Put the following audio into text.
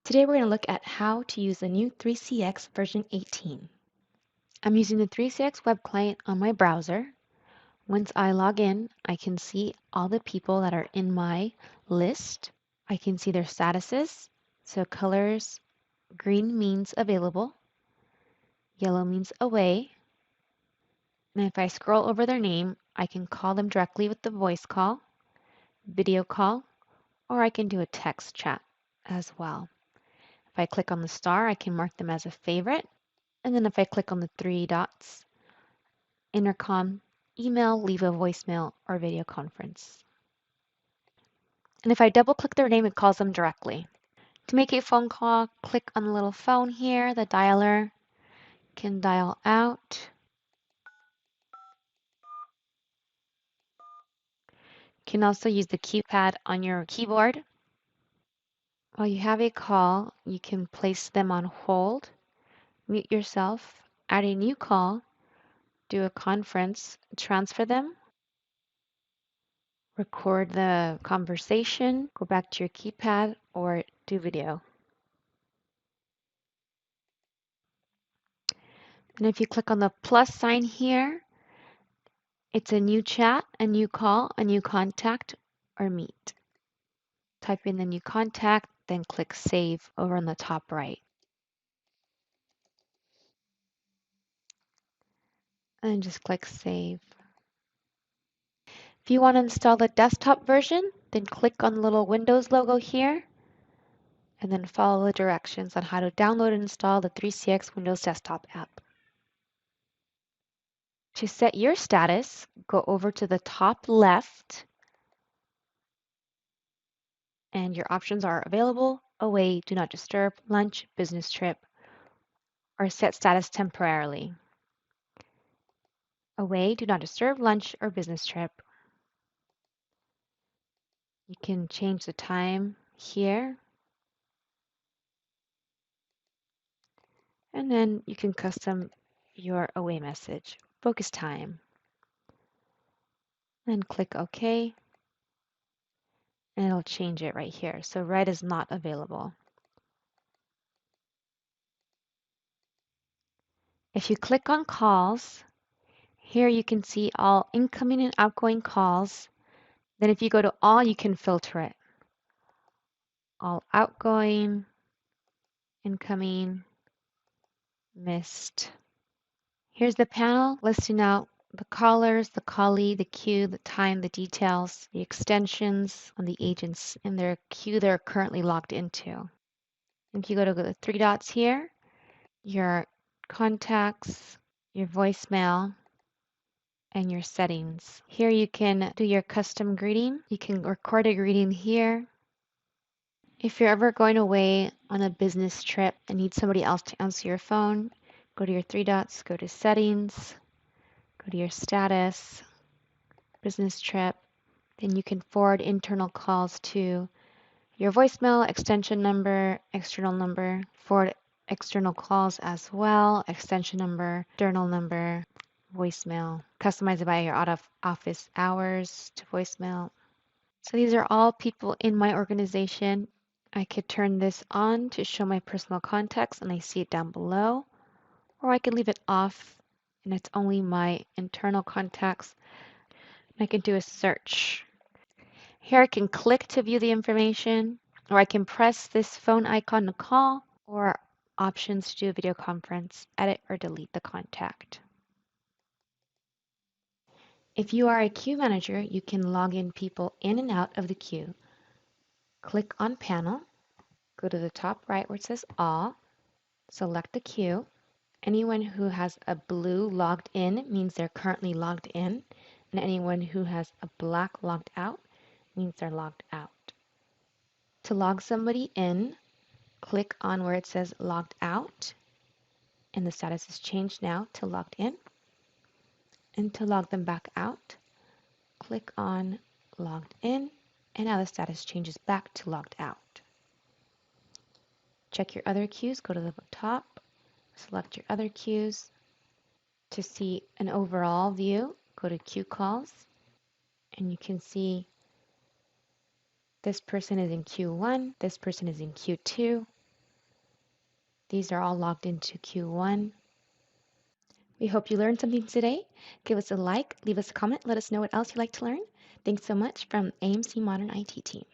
Today we're going to look at how to use the new 3CX version 18. I'm using the 3CX web client on my browser. Once I log in, I can see all the people that are in my list. I can see their statuses. So colors, green means available, yellow means away. And if I scroll over their name, I can call them directly with the voice call, video call, or I can do a text chat as well. If I click on the star, I can mark them as a favorite. And then if I click on the three dots, intercom, email, leave a voicemail, or video conference. And if I double click their name, it calls them directly. To make a phone call, click on the little phone here, the dialer can dial out. You can also use the keypad on your keyboard. While you have a call, you can place them on hold, mute yourself, add a new call, do a conference, transfer them, record the conversation, go back to your keypad, or do video. And if you click on the plus sign here, it's a new chat, a new call, a new contact, or meet. Type in the new contact, then click save over on the top right. And just click save. If you want to install the desktop version, then click on the little Windows logo here, and then follow the directions on how to download and install the 3CX Windows Desktop app. To set your status, go over to the top left, and your options are available, away, do not disturb, lunch, business trip, or set status temporarily. Away, do not disturb, lunch, or business trip. You can change the time here. And then you can custom your away message, focus time. Then click OK, and it'll change it right here. So red is not available. If you click on calls, here you can see all incoming and outgoing calls. Then if you go to all, you can filter it. All outgoing, incoming, missed. Here's the panel listing out the callers, the callee, the queue, the time, the details, the extensions on the agents in their queue they're currently logged into. If you go to the three dots here, your contacts, your voicemail, and your settings. Here you can do your custom greeting. You can record a greeting here. If you're ever going away on a business trip and need somebody else to answer your phone, go to your three dots, go to settings, go to your status, business trip. Then you can forward internal calls to your voicemail, extension number, external number, forward external calls as well, extension number, internal number, voicemail, customize it by your out of office hours to voicemail. So these are all people in my organization. I could turn this on to show my personal contacts and I see it down below, or I could leave it off and it's only my internal contacts. I can do a search. Here I can click to view the information, or I can press this phone icon to call, or options to do a video conference, edit or delete the contact. If you are a queue manager, you can log in people in and out of the queue. Click on panel, go to the top right where it says all, select the queue. Anyone who has a blue logged in means they're currently logged in, and anyone who has a black logged out means they're logged out. To log somebody in, click on where it says logged out, and the status is changed now to logged in. And to log them back out, click on logged in, and now the status changes back to logged out. Check your other queues, go to the top, select your other queues. To see an overall view, Go to queue calls, and you can see this person is in Q1, this person is in Q2. These are all logged into Q1. We hope you learned something today. Give us a like, leave us a comment, let us know what else you'd like to learn. Thanks so much from AMC Modern IT team.